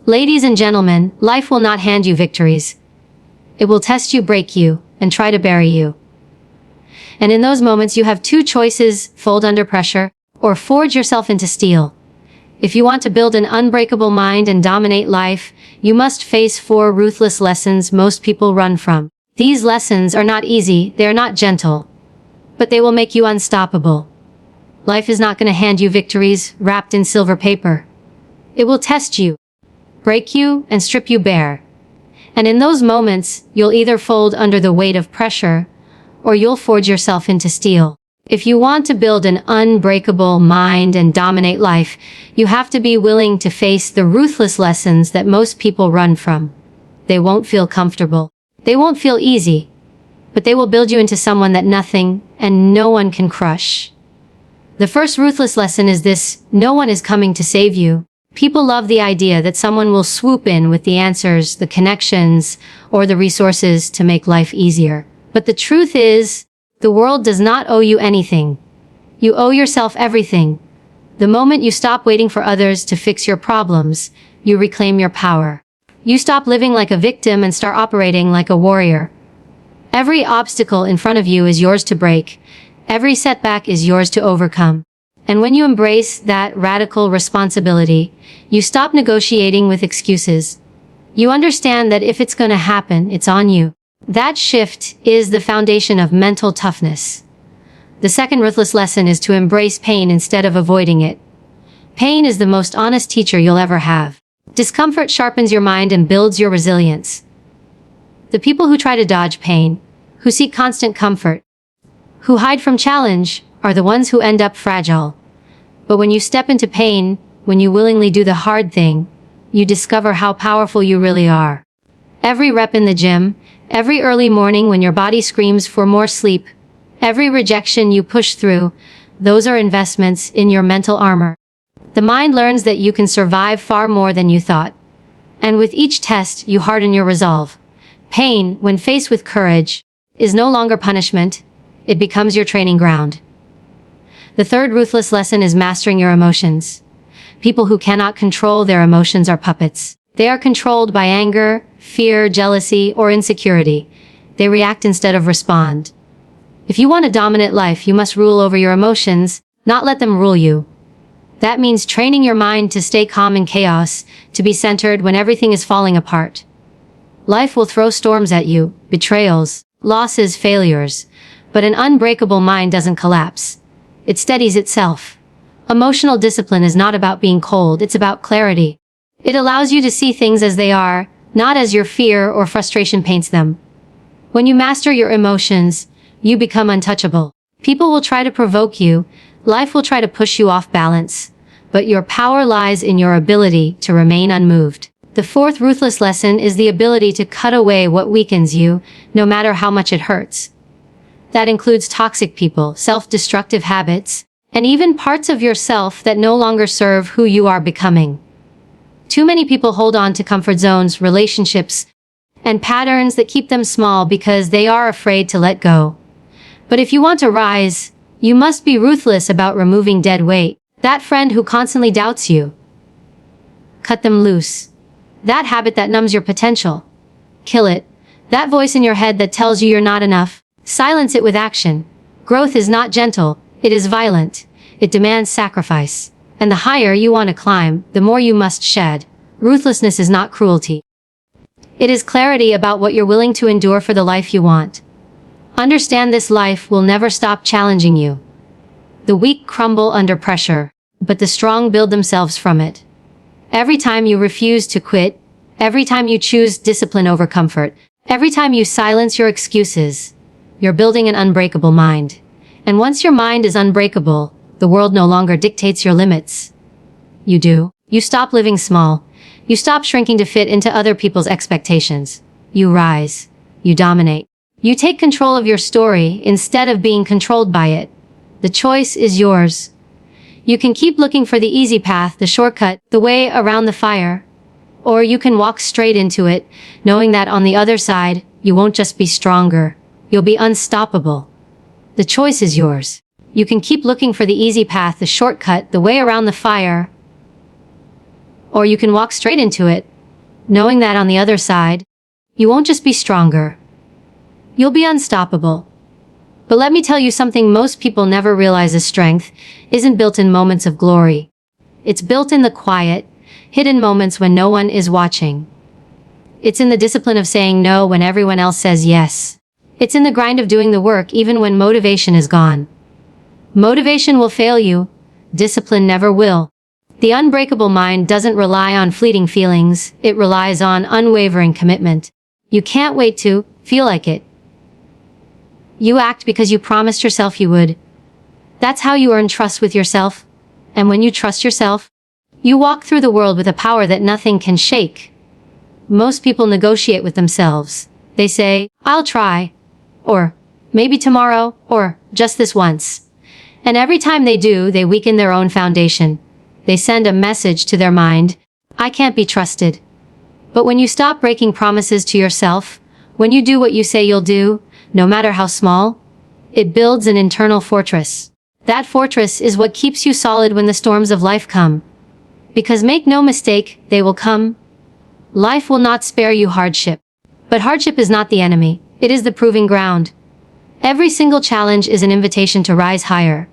Ladies and gentlemen, life will not hand you victories. It will test you, break you, and try to bury you. And in those moments you have two choices: fold under pressure, or forge yourself into steel. If you want to build an unbreakable mind and dominate life, you must face 4 ruthless lessons most people run from. These lessons are not easy, they are not gentle, but they will make you unstoppable. Life is not going to hand you victories wrapped in silver paper. It will test you, break you, and strip you bare. And in those moments, you'll either fold under the weight of pressure, or you'll forge yourself into steel. If you want to build an unbreakable mind and dominate life, you have to be willing to face the ruthless lessons that most people run from. They won't feel comfortable. They won't feel easy, but they will build you into someone that nothing and no one can crush. The first ruthless lesson is this: no one is coming to save you. People love the idea that someone will swoop in with the answers, the connections, or the resources to make life easier. But the truth is, the world does not owe you anything. You owe yourself everything. The moment you stop waiting for others to fix your problems, you reclaim your power. You stop living like a victim and start operating like a warrior. Every obstacle in front of you is yours to break. Every setback is yours to overcome. And when you embrace that radical responsibility, you stop negotiating with excuses. You understand that if it's going to happen, it's on you. That shift is the foundation of mental toughness. The second ruthless lesson is to embrace pain instead of avoiding it. Pain is the most honest teacher you'll ever have. Discomfort sharpens your mind and builds your resilience. The people who try to dodge pain, who seek constant comfort, who hide from challenge, are the ones who end up fragile. But when you step into pain, when you willingly do the hard thing, you discover how powerful you really are. Every rep in the gym, every early morning when your body screams for more sleep, every rejection you push through, those are investments in your mental armor. The mind learns that you can survive far more than you thought. And with each test, you harden your resolve. Pain, when faced with courage, is no longer punishment. It becomes your training ground. The third ruthless lesson is mastering your emotions. People who cannot control their emotions are puppets. They are controlled by anger, fear, jealousy, or insecurity. They react instead of respond. If you want a dominant life, you must rule over your emotions, not let them rule you. That means training your mind to stay calm in chaos, to be centered when everything is falling apart. Life will throw storms at you, betrayals, losses, failures, but an unbreakable mind doesn't collapse. It steadies itself. Emotional discipline is not about being cold, it's about clarity. It allows you to see things as they are, not as your fear or frustration paints them. When you master your emotions, you become untouchable. People will try to provoke you, life will try to push you off balance, but your power lies in your ability to remain unmoved. The fourth ruthless lesson is the ability to cut away what weakens you, no matter how much it hurts. That includes toxic people, self-destructive habits, and even parts of yourself that no longer serve who you are becoming. Too many people hold on to comfort zones, relationships, and patterns that keep them small because they are afraid to let go. But if you want to rise, you must be ruthless about removing dead weight. That friend who constantly doubts you. Cut them loose. That habit that numbs your potential. Kill it. That voice in your head that tells you you're not enough. Silence it with action. Growth is not gentle, it is violent. It demands sacrifice. And the higher you want to climb, the more you must shed. Ruthlessness is not cruelty. It is clarity about what you're willing to endure for the life you want. Understand this life will never stop challenging you. The weak crumble under pressure, but the strong build themselves from it. Every time you refuse to quit, every time you choose discipline over comfort, every time you silence your excuses, you're building an unbreakable mind. And once your mind is unbreakable, the world no longer dictates your limits. You do. You stop living small. You stop shrinking to fit into other people's expectations. You rise. You dominate. You take control of your story instead of being controlled by it. The choice is yours. You can keep looking for the easy path, the shortcut, the way around the fire. Or you can walk straight into it, knowing that on the other side, you won't just be stronger. You'll be unstoppable. The choice is yours. You can keep looking for the easy path, the shortcut, the way around the fire. Or you can walk straight into it, knowing that on the other side, you won't just be stronger. You'll be unstoppable. But let me tell you something most people never realize: is strength isn't built in moments of glory. It's built in the quiet, hidden moments when no one is watching. It's in the discipline of saying no when everyone else says yes. It's in the grind of doing the work even when motivation is gone. Motivation will fail you. Discipline never will. The unbreakable mind doesn't rely on fleeting feelings. It relies on unwavering commitment. You can't wait to feel like it. You act because you promised yourself you would. That's how you earn trust with yourself. And when you trust yourself, you walk through the world with a power that nothing can shake. Most people negotiate with themselves. They say, "I'll try," or "maybe tomorrow," or "just this once." And every time they do, they weaken their own foundation. They send a message to their mind: "I can't be trusted." But when you stop breaking promises to yourself, when you do what you say you'll do, no matter how small, it builds an internal fortress. That fortress is what keeps you solid when the storms of life come. Because make no mistake, they will come. Life will not spare you hardship. But hardship is not the enemy. It is the proving ground. Every single challenge is an invitation to rise higher.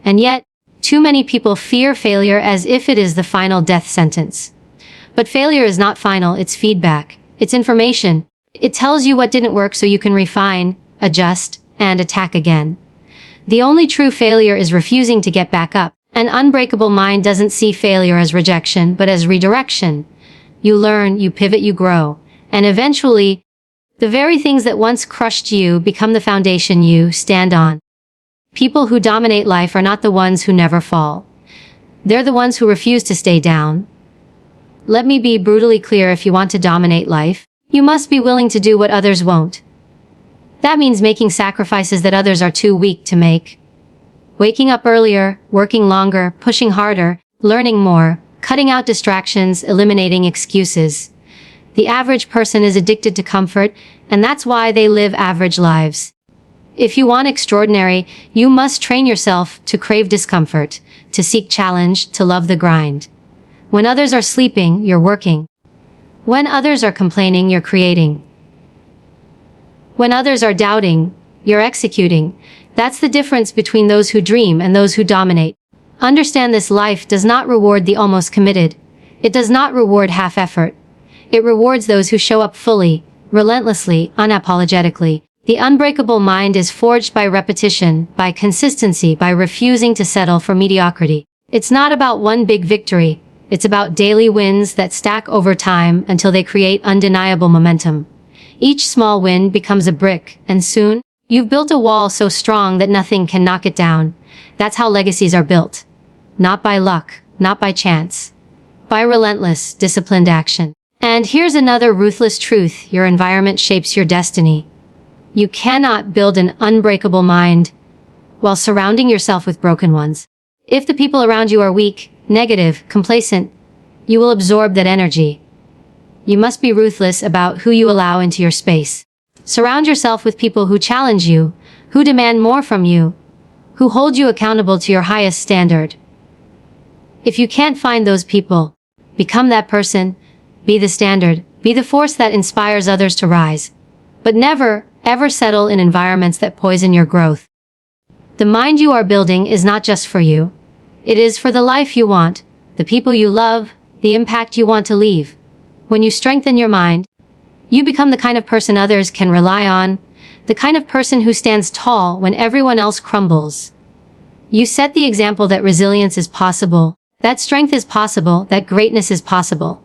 And yet, too many people fear failure as if it is the final death sentence. But failure is not final, it's feedback. It's information. It tells you what didn't work so you can refine, adjust, and attack again. The only true failure is refusing to get back up. An unbreakable mind doesn't see failure as rejection, but as redirection. You learn, you pivot, you grow. And eventually, the very things that once crushed you become the foundation you stand on. People who dominate life are not the ones who never fall. They're the ones who refuse to stay down. Let me be brutally clear: if you want to dominate life, you must be willing to do what others won't. That means making sacrifices that others are too weak to make. Waking up earlier, working longer, pushing harder, learning more, cutting out distractions, eliminating excuses. The average person is addicted to comfort, and that's why they live average lives. If you want extraordinary, you must train yourself to crave discomfort, to seek challenge, to love the grind. When others are sleeping, you're working. When others are complaining, you're creating. When others are doubting, you're executing. That's the difference between those who dream and those who dominate. Understand this: life does not reward the almost committed. It does not reward half effort. It rewards those who show up fully, relentlessly, unapologetically. The unbreakable mind is forged by repetition, by consistency, by refusing to settle for mediocrity. It's not about one big victory. It's about daily wins that stack over time until they create undeniable momentum. Each small win becomes a brick, and soon, you've built a wall so strong that nothing can knock it down. That's how legacies are built. Not by luck, not by chance. By relentless, disciplined action. And here's another ruthless truth: your environment shapes your destiny. You cannot build an unbreakable mind while surrounding yourself with broken ones. If the people around you are weak, negative, complacent, you will absorb that energy. You must be ruthless about who you allow into your space. Surround yourself with people who challenge you, who demand more from you, who hold you accountable to your highest standard. If you can't find those people, become that person. Be the standard. Be the force that inspires others to rise. But never, ever settle in environments that poison your growth. The mind you are building is not just for you. It is for the life you want, the people you love, the impact you want to leave. When you strengthen your mind, you become the kind of person others can rely on, the kind of person who stands tall when everyone else crumbles. You set the example that resilience is possible, that strength is possible, that greatness is possible.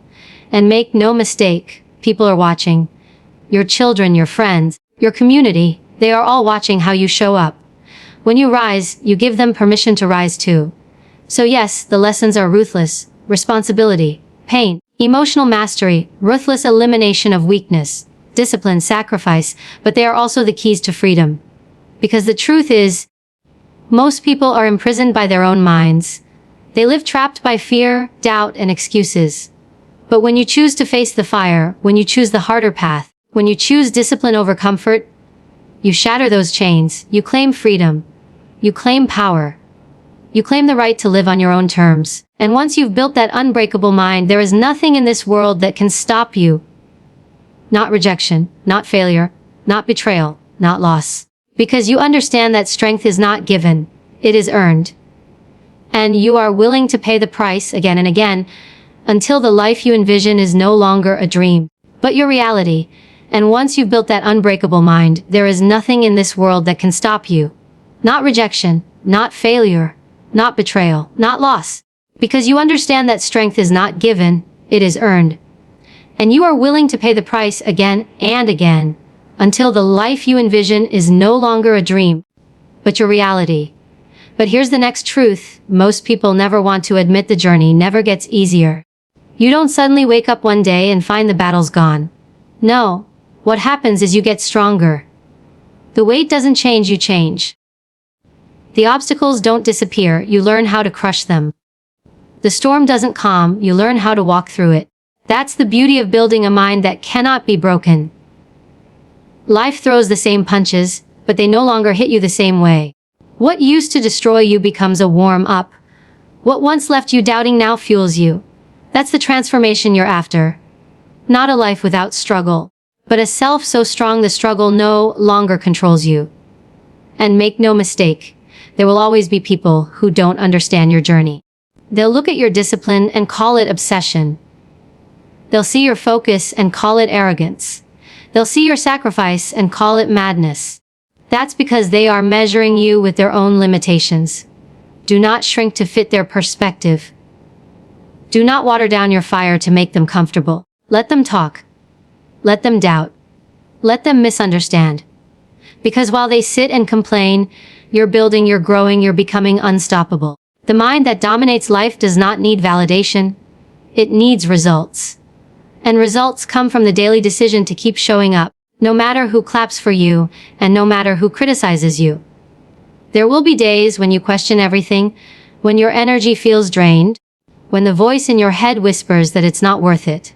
And make no mistake, people are watching. Your children, your friends, your community, they are all watching how you show up. When you rise, you give them permission to rise too. So yes, the lessons are ruthless, responsibility, pain, emotional mastery, ruthless elimination of weakness, discipline, sacrifice, but they are also the keys to freedom. Because the truth is, most people are imprisoned by their own minds. They live trapped by fear, doubt, and excuses. But when you choose to face the fire, when you choose the harder path, when you choose discipline over comfort, you shatter those chains, you claim freedom, you claim power. You claim the right to live on your own terms. And once you've built that unbreakable mind, there is nothing in this world that can stop you. Not rejection, not failure, not betrayal, not loss. Because you understand that strength is not given, it is earned. And you are willing to pay the price again and again until the life you envision is no longer a dream, but your reality. And once you've built that unbreakable mind, there is nothing in this world that can stop you. Not rejection, not failure, not betrayal, not loss. Because you understand that strength is not given, it is earned. And you are willing to pay the price again and again until the life you envision is no longer a dream, but your reality. But here's the next truth. Most people never want to admit the journey never gets easier. You don't suddenly wake up one day and find the battle's gone. No. What happens is you get stronger. The weight doesn't change, you change. The obstacles don't disappear, you learn how to crush them. The storm doesn't calm, you learn how to walk through it. That's the beauty of building a mind that cannot be broken. Life throws the same punches, but they no longer hit you the same way. What used to destroy you becomes a warm-up. What once left you doubting now fuels you. That's the transformation you're after. Not a life without struggle, but a self so strong the struggle no longer controls you. And make no mistake, there will always be people who don't understand your journey. They'll look at your discipline and call it obsession. They'll see your focus and call it arrogance. They'll see your sacrifice and call it madness. That's because they are measuring you with their own limitations. Do not shrink to fit their perspective. Do not water down your fire to make them comfortable. Let them talk. Let them doubt. Let them misunderstand. Because while they sit and complain, you're building, you're growing, you're becoming unstoppable. The mind that dominates life does not need validation. It needs results. And results come from the daily decision to keep showing up, no matter who claps for you, and no matter who criticizes you. There will be days when you question everything, when your energy feels drained, when the voice in your head whispers that it's not worth it.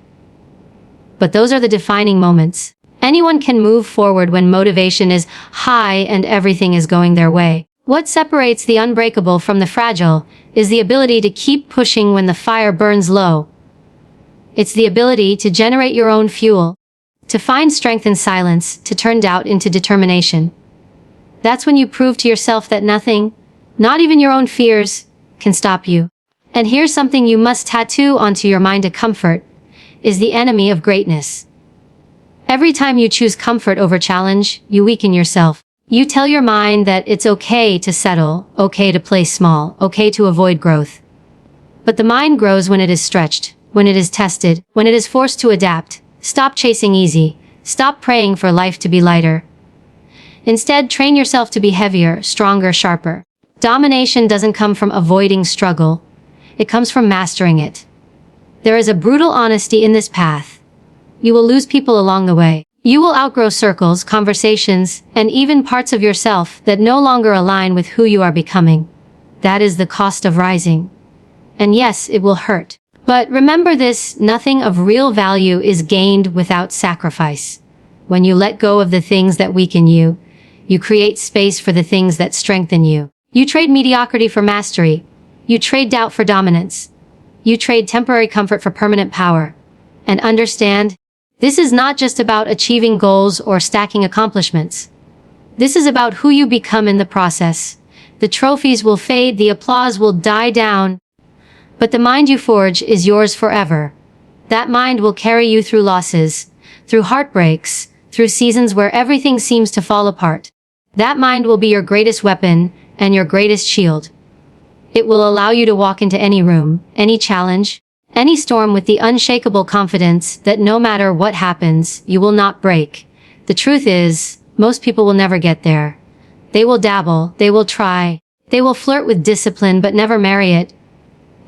But those are the defining moments. Anyone can move forward when motivation is high and everything is going their way. What separates the unbreakable from the fragile is the ability to keep pushing when the fire burns low. It's the ability to generate your own fuel, to find strength in silence, to turn doubt into determination. That's when you prove to yourself that nothing, not even your own fears, can stop you. And here's something you must tattoo onto your mind: a comfort is the enemy of greatness. Every time you choose comfort over challenge, you weaken yourself. You tell your mind that it's okay to settle, okay to play small, okay to avoid growth. But the mind grows when it is stretched, when it is tested, when it is forced to adapt. Stop chasing easy. Stop praying for life to be lighter. Instead, train yourself to be heavier, stronger, sharper. Domination doesn't come from avoiding struggle. It comes from mastering it. There is a brutal honesty in this path. You will lose people along the way. You will outgrow circles, conversations, and even parts of yourself that no longer align with who you are becoming. That is the cost of rising. And yes, it will hurt. But remember this: nothing of real value is gained without sacrifice. When you let go of the things that weaken you, you create space for the things that strengthen you. You trade mediocrity for mastery. You trade doubt for dominance. You trade temporary comfort for permanent power. And understand, this is not just about achieving goals or stacking accomplishments. This is about who you become in the process. The trophies will fade, the applause will die down, but the mind you forge is yours forever. That mind will carry you through losses, through heartbreaks, through seasons where everything seems to fall apart. That mind will be your greatest weapon and your greatest shield. It will allow you to walk into any room, any challenge, any storm with the unshakable confidence that no matter what happens, you will not break. The truth is, most people will never get there. They will dabble, they will try, they will flirt with discipline but never marry it.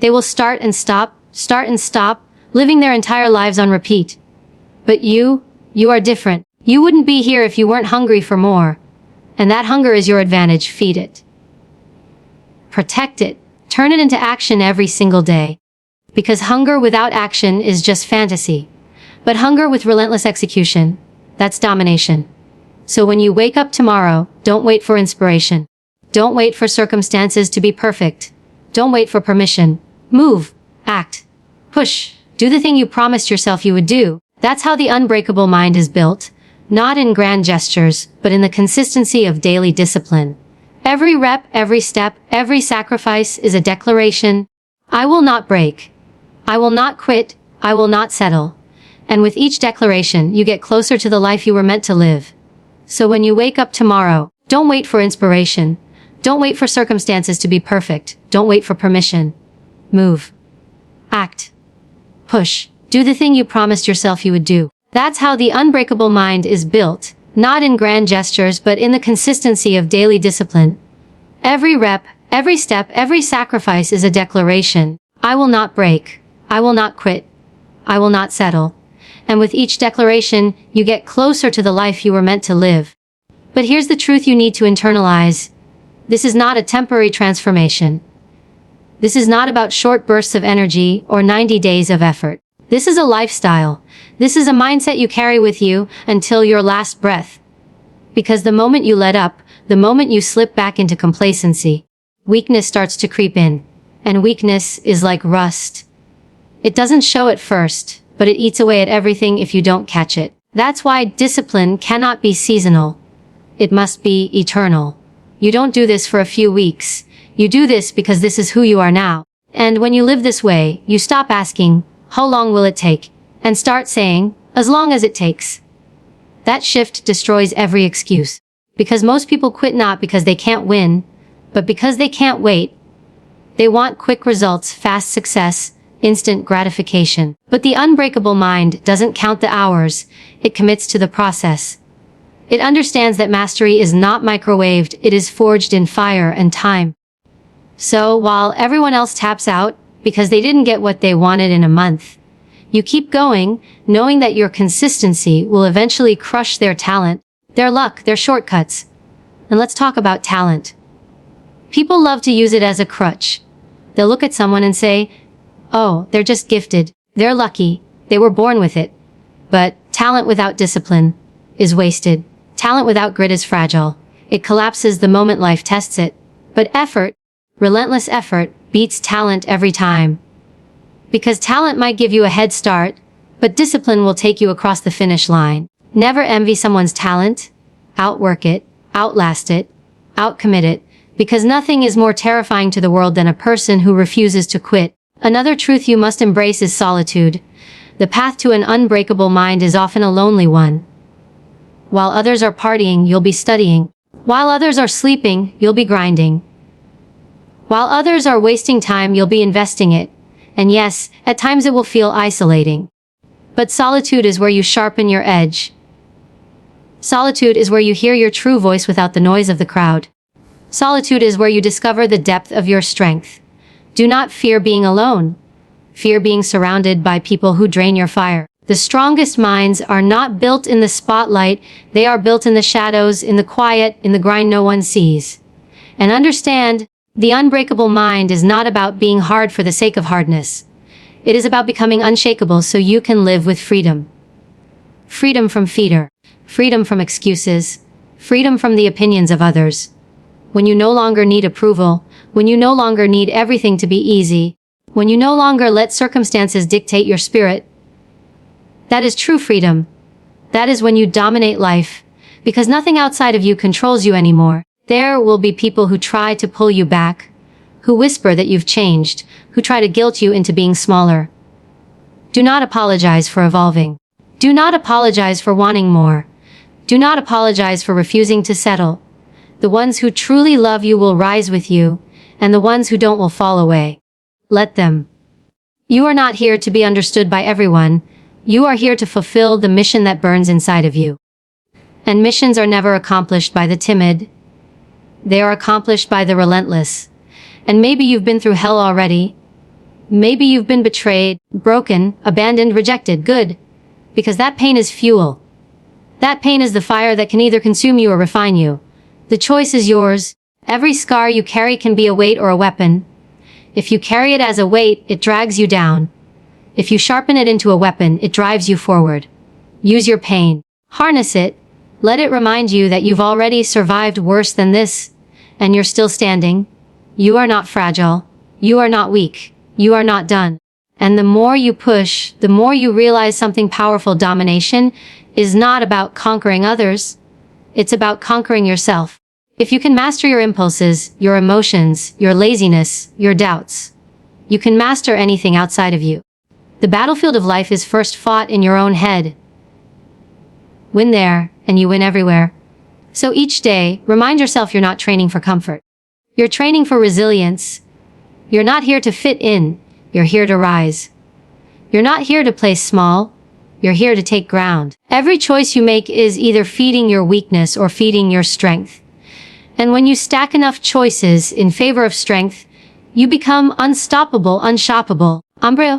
They will start and stop, living their entire lives on repeat. But you are different. You wouldn't be here if you weren't hungry for more. And that hunger is your advantage. Feed it. Protect it. Turn it into action every single day. Because hunger without action is just fantasy. But hunger with relentless execution, that's domination. So when you wake up tomorrow, don't wait for inspiration. Don't wait for circumstances to be perfect. Don't wait for permission. Move. Act. Push. Do the thing you promised yourself you would do. That's how the unbreakable mind is built. Not in grand gestures, but in the consistency of daily discipline. Every rep, every step, every sacrifice is a declaration. I will not break. I will not quit. I will not settle. And with each declaration, you get closer to the life you were meant to live. So when you wake up tomorrow, don't wait for inspiration. Don't wait for circumstances to be perfect. Don't wait for permission. Move. Act. Push. Do the thing you promised yourself you would do. That's how the unbreakable mind is built, not in grand gestures but in the consistency of daily discipline. Every rep, every step, every sacrifice is a declaration. I will not break. I will not quit. I will not settle. And with each declaration, you get closer to the life you were meant to live. But here's the truth you need to internalize. This is not a temporary transformation. This is not about short bursts of energy or 90 days of effort. This is a lifestyle. This is a mindset you carry with you until your last breath. Because the moment you let up, the moment you slip back into complacency, weakness starts to creep in. And weakness is like rust. It doesn't show at first, but it eats away at everything if you don't catch it. That's why discipline cannot be seasonal. It must be eternal. You don't do this for a few weeks. You do this because this is who you are now. And when you live this way, you stop asking, how long will it take? And start saying, as long as it takes. That shift destroys every excuse. Because most people quit not because they can't win, but because they can't wait. They want quick results, fast success, instant gratification. But the unbreakable mind doesn't count the hours, it commits to the process. It understands that mastery is not microwaved, it is forged in fire and time. So while everyone else taps out, because they didn't get what they wanted in a month, you keep going, knowing that your consistency will eventually crush their talent, their luck, their shortcuts. And let's talk about talent. People love to use it as a crutch. They'll look at someone and say, oh, they're just gifted, they're lucky, they were born with it. But talent without discipline is wasted. Talent without grit is fragile. It collapses the moment life tests it. But effort, relentless effort, beats talent every time. Because talent might give you a head start, but discipline will take you across the finish line. Never envy someone's talent. Outwork it, outlast it, outcommit it, because nothing is more terrifying to the world than a person who refuses to quit. Another truth you must embrace is solitude. The path to an unbreakable mind is often a lonely one. While others are partying, you'll be studying. While others are sleeping, you'll be grinding. While others are wasting time, you'll be investing it. And yes, at times it will feel isolating. But solitude is where you sharpen your edge. Solitude is where you hear your true voice without the noise of the crowd. Solitude is where you discover the depth of your strength. Do not fear being alone. Fear being surrounded by people who drain your fire. The strongest minds are not built in the spotlight, they are built in the shadows, in the quiet, in the grind no one sees. And understand, the unbreakable mind is not about being hard for the sake of hardness. It is about becoming unshakable so you can live with freedom. Freedom from fear, freedom from excuses, freedom from the opinions of others. When you no longer need approval, when you no longer need everything to be easy, when you no longer let circumstances dictate your spirit. That is true freedom. That is when you dominate life, because nothing outside of you controls you anymore. There will be people who try to pull you back, who whisper that you've changed, who try to guilt you into being smaller. Do not apologize for evolving. Do not apologize for wanting more. Do not apologize for refusing to settle. The ones who truly love you will rise with you, and the ones who don't will fall away. Let them. You are not here to be understood by everyone. You are here to fulfill the mission that burns inside of you. And missions are never accomplished by the timid. They are accomplished by the relentless. And maybe you've been through hell already. Maybe you've been betrayed, broken, abandoned, rejected. Good. Because that pain is fuel. That pain is the fire that can either consume you or refine you. The choice is yours. Every scar you carry can be a weight or a weapon. If you carry it as a weight, it drags you down. If you sharpen it into a weapon, it drives you forward. Use your pain. Harness it. Let it remind you that you've already survived worse than this, and you're still standing. You are not fragile. You are not weak. You are not done. And the more you push, the more you realize something powerful. Domination is not about conquering others. It's about conquering yourself. If you can master your impulses, your emotions, your laziness, your doubts, you can master anything outside of you. The battlefield of life is first fought in your own head. Win there, and you win everywhere. So each day, remind yourself you're not training for comfort. You're training for resilience. You're not here to fit in. You're here to rise. You're not here to play small. You're here to take ground. Every choice you make is either feeding your weakness or feeding your strength. And when you stack enough choices in favor of strength, you become unstoppable, unshoppable. Unbreakable.